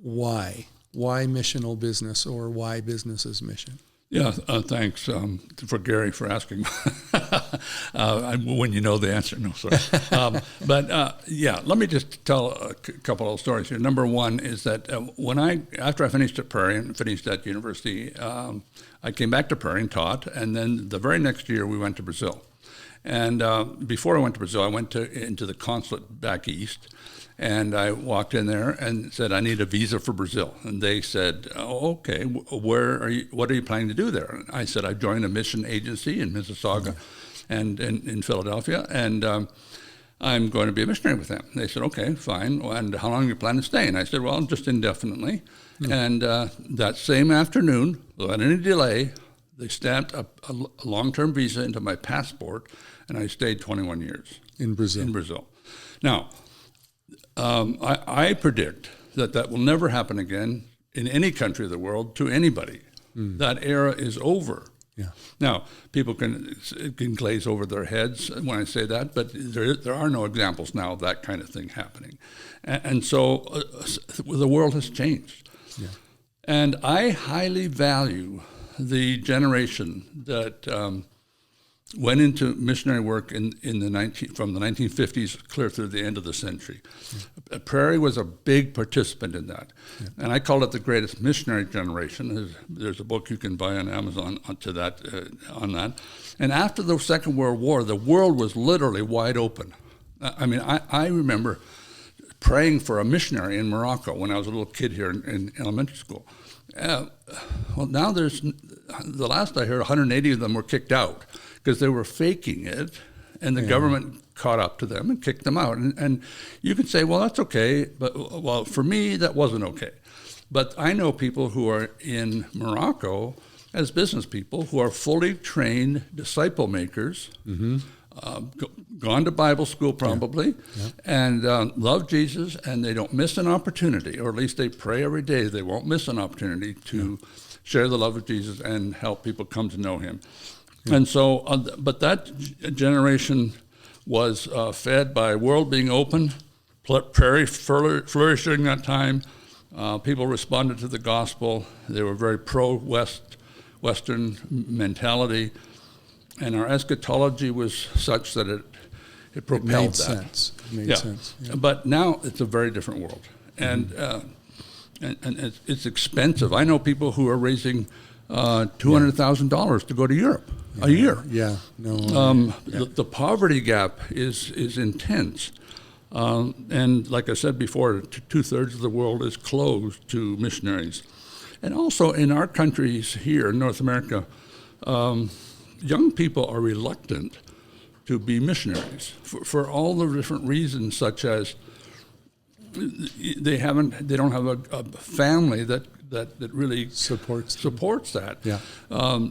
Why? Why missional business, or why business as mission? Yeah, thanks for Gary for asking. When you know the answer, no, sorry. Let me just tell a couple of stories here. Number one is that after I finished at Prairie and finished at university, I came back to Prairie and taught, and then the very next year we went to Brazil. And before I went to Brazil, I went into the consulate back east, and I walked in there and said, I need a visa for Brazil. And they said, oh, okay, what are you planning to do there? And I said, I joined a mission agency in Mississauga and in Philadelphia, and I'm going to be a missionary with them. And they said, okay, fine. And how long do you plan to stay? And I said, well, just indefinitely. And that same afternoon, without any delay, they stamped a long-term visa into my passport, and I stayed 21 years. In Brazil. Now, I predict that will never happen again in any country of the world to anybody. That era is over. Yeah. Now, people can glaze over their heads when I say that, but there are no examples now of that kind of thing happening. And so the world has changed. Yeah. And I highly value the generation that went into missionary work from the 1950s clear through the end of the century. Prairie was a big participant in that. Yeah. And I call it the greatest missionary generation. There's a book you can buy on Amazon on that. And after the Second World War, the world was literally wide open. I mean, I remember praying for a missionary in Morocco when I was a little kid here in elementary school. Well, now the last I heard, 180 of them were kicked out because they were faking it, and the government caught up to them and kicked them out. And you can say, well, that's okay, but well, for me, that wasn't okay. But I know people who are in Morocco as business people who are fully trained disciple makers, gone to Bible school probably, and love Jesus, and they don't miss an opportunity, or at least they pray every day. They won't miss an opportunity to share the love of Jesus and help people come to know him. And so, but that generation was fed by world being open, Prairie flourished during that time. People responded to the gospel. They were very pro-Western mentality. And our eschatology was such that it propelled that. It made sense. Yeah. But now it's a very different world. And it's expensive. I know people who are raising $200,000 to go to Europe a year. Yeah. No. The poverty gap is intense. And like I said before, 2/3 of the world is closed to missionaries. And also in our countries here in North America, young people are reluctant to be missionaries for all the different reasons, such as they don't have a family that really supports that. Yeah.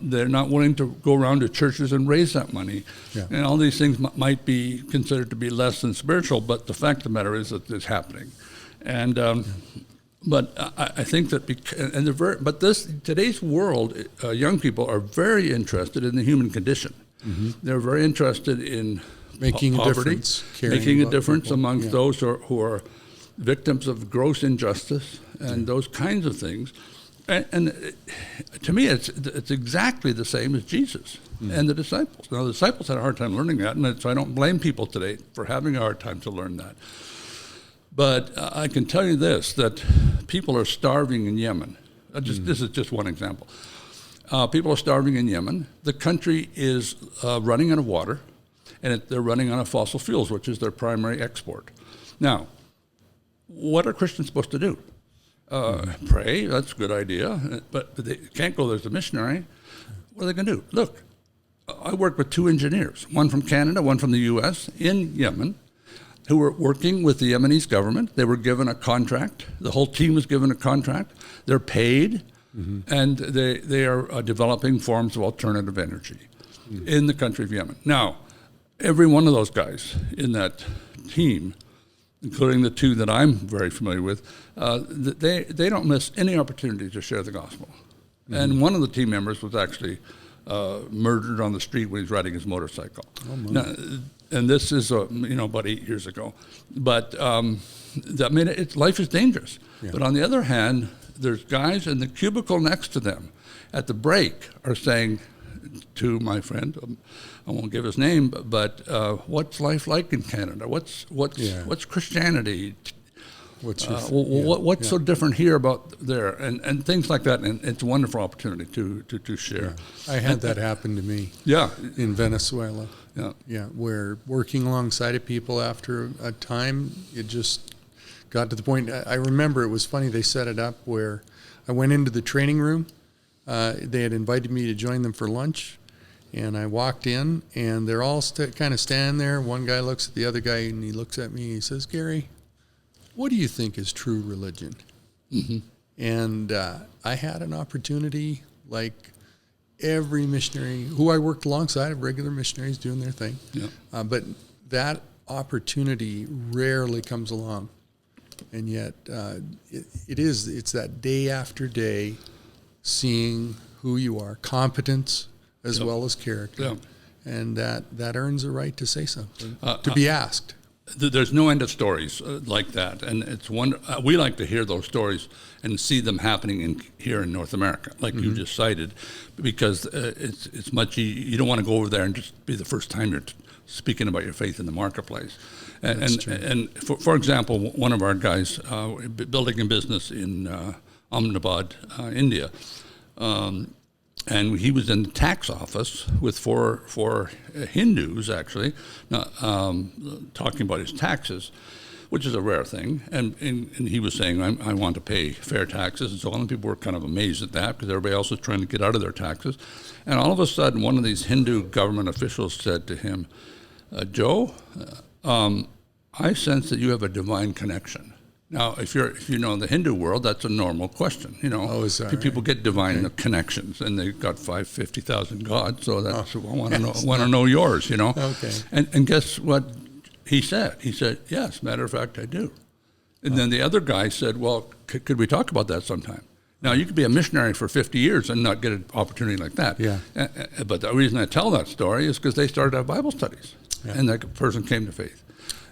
They're not willing to go around to churches and raise that money. Yeah. And all these things might be considered to be less than spiritual, but the fact of the matter is that it's happening. And but I think that today's world, young people are very interested in the human condition. They're very interested in making poverty, making a difference amongst those who are victims of gross injustice and those kinds of things. And to me, it's exactly the same as Jesus and the disciples. Now, the disciples had a hard time learning that, and so I don't blame people today for having a hard time to learn that. But I can tell you this, that people are starving in Yemen. This is just one example. People are starving in Yemen. The country is running out of water, and they're running out of fossil fuels, which is their primary export. Now, what are Christians supposed to do? Pray, that's a good idea, but they can't go there as a missionary. What are they going to do? Look, I worked with 2 engineers, one from Canada, one from the U.S., in Yemen, who were working with the Yemenese government. They were given a contract. The whole team was given a contract. They're paid, and they are developing forms of alternative energy in the country of Yemen. Now, every one of those guys in that team, including the 2 that I'm very familiar with, they don't miss any opportunity to share the gospel. And one of the team members was actually murdered on the street when he was riding his motorcycle. Now, and this is about 8 years ago, but life is dangerous. Yeah. But on the other hand, there's guys in the cubicle next to them at the break are saying to my friend, I won't give his name, but what's life like in Canada? What's Christianity? What's so different here about there, and things like that, and it's a wonderful opportunity to share. Yeah. I had that happen to me. Yeah, in Venezuela. Yeah, where working alongside of people after a time, it just got to the point. I remember it was funny. They set it up where I went into the training room. They had invited me to join them for lunch, and I walked in, and they're all kind of standing there. One guy looks at the other guy, and he looks at me. He says, "Gary, what do you think is true religion?" Mm-hmm. And I had an opportunity, like every missionary who I worked alongside of, regular missionaries doing their thing. Yeah. But that opportunity rarely comes along. And yet it's that day after day seeing who you are, competence as well as character. Yeah. And that earns a right to say something, to be asked. There's no end of stories like that, and it's we like to hear those stories and see them happening here in North America, like you just cited, because it's much you don't want to go over there and just be the first time you're speaking about your faith in the marketplace. And for example, one of our guys building a business in Ahmedabad, India. And he was in the tax office with four Hindus, actually, talking about his taxes, which is a rare thing. And he was saying, I want to pay fair taxes and so on. And people were kind of amazed at that because everybody else was trying to get out of their taxes. And all of a sudden, one of these Hindu government officials said to him, Joe, I sense that you have a divine connection. Now, if you know in the Hindu world, that's a normal question. People get divine connections, and they've got 50,000 gods. So that's I want to know yours. Okay. And guess what he said? He said, yes. Matter of fact, I do. And then the other guy said, well, could we talk about that sometime? Now, you could be a missionary for 50 years and not get an opportunity like that. Yeah. But the reason I tell that story is because they started to have Bible studies, and that person came to faith.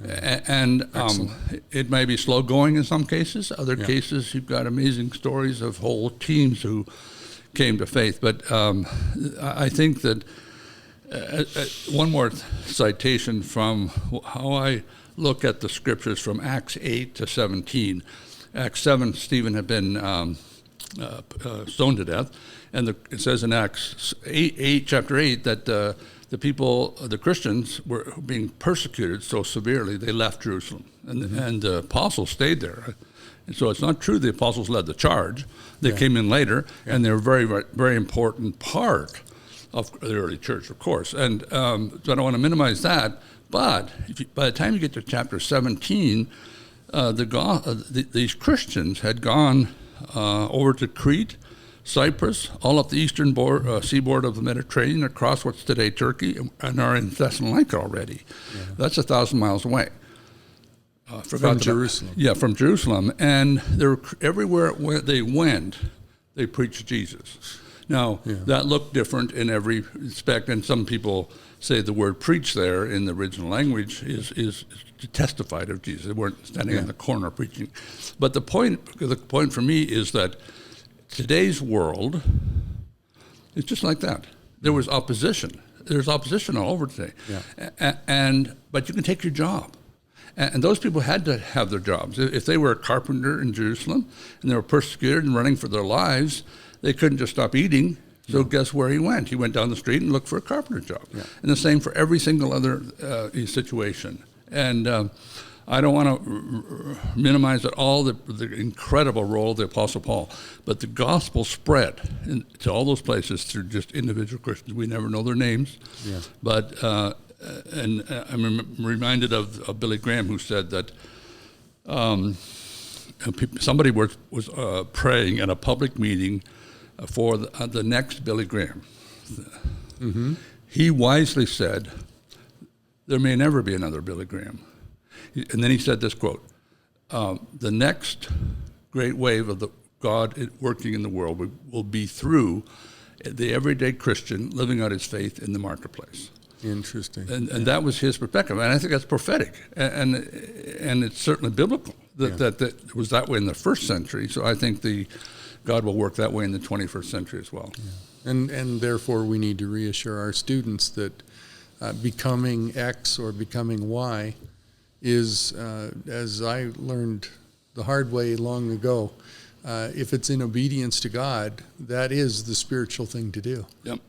And it may be slow going in some cases. Other cases, you've got amazing stories of whole teams who came to faith. But I think that one more citation from how I look at the scriptures from Acts 8 to 17. Acts 7, Stephen had been stoned to death. And it says in Acts chapter 8, that the Christians were being persecuted so severely they left Jerusalem, and the apostles stayed there. And so it's not true the apostles led the charge. They came in later, and they're a very, very, very important part of the early church, of course. And so I don't want to minimize that, but by the time you get to chapter 17, these Christians had gone over to Crete, Cyprus, all up the eastern seaboard of the Mediterranean, across what's today Turkey, and are in Thessalonica already. Yeah. That's 1,000 miles away. From Jerusalem. Yeah, from Jerusalem. And everywhere where they went, they preached Jesus. Now, that looked different in every respect, and some people say the word preach there in the original language is testified of Jesus. They weren't standing in the corner preaching. But the point for me is that today's world is just like that. There was opposition. There's opposition all over today. Yeah. But you can take your job. And those people had to have their jobs. If they were a carpenter in Jerusalem and they were persecuted and running for their lives, they couldn't just stop eating. So guess where he went? He went down the street and looked for a carpenter job. Yeah. And the same for every single other situation. And I don't want to minimize at all the incredible role of the Apostle Paul, but the gospel spread to all those places through just individual Christians. We never know their names, but and I'm reminded of Billy Graham, who said that somebody was praying at a public meeting for the next Billy Graham. Mm-hmm. He wisely said, "There may never be another Billy Graham." And then he said this quote, the next great wave of the God working in the world will be through the everyday Christian living out his faith in the marketplace. Interesting. And that was his perspective, and I think that's prophetic, and it's certainly biblical that it was that way in the first century. So I think God will work that way in the 21st century as well. Yeah. And therefore we need to reassure our students that becoming X or becoming Y is, as I learned the hard way long ago, if it's in obedience to God, that is the spiritual thing to do. Yep.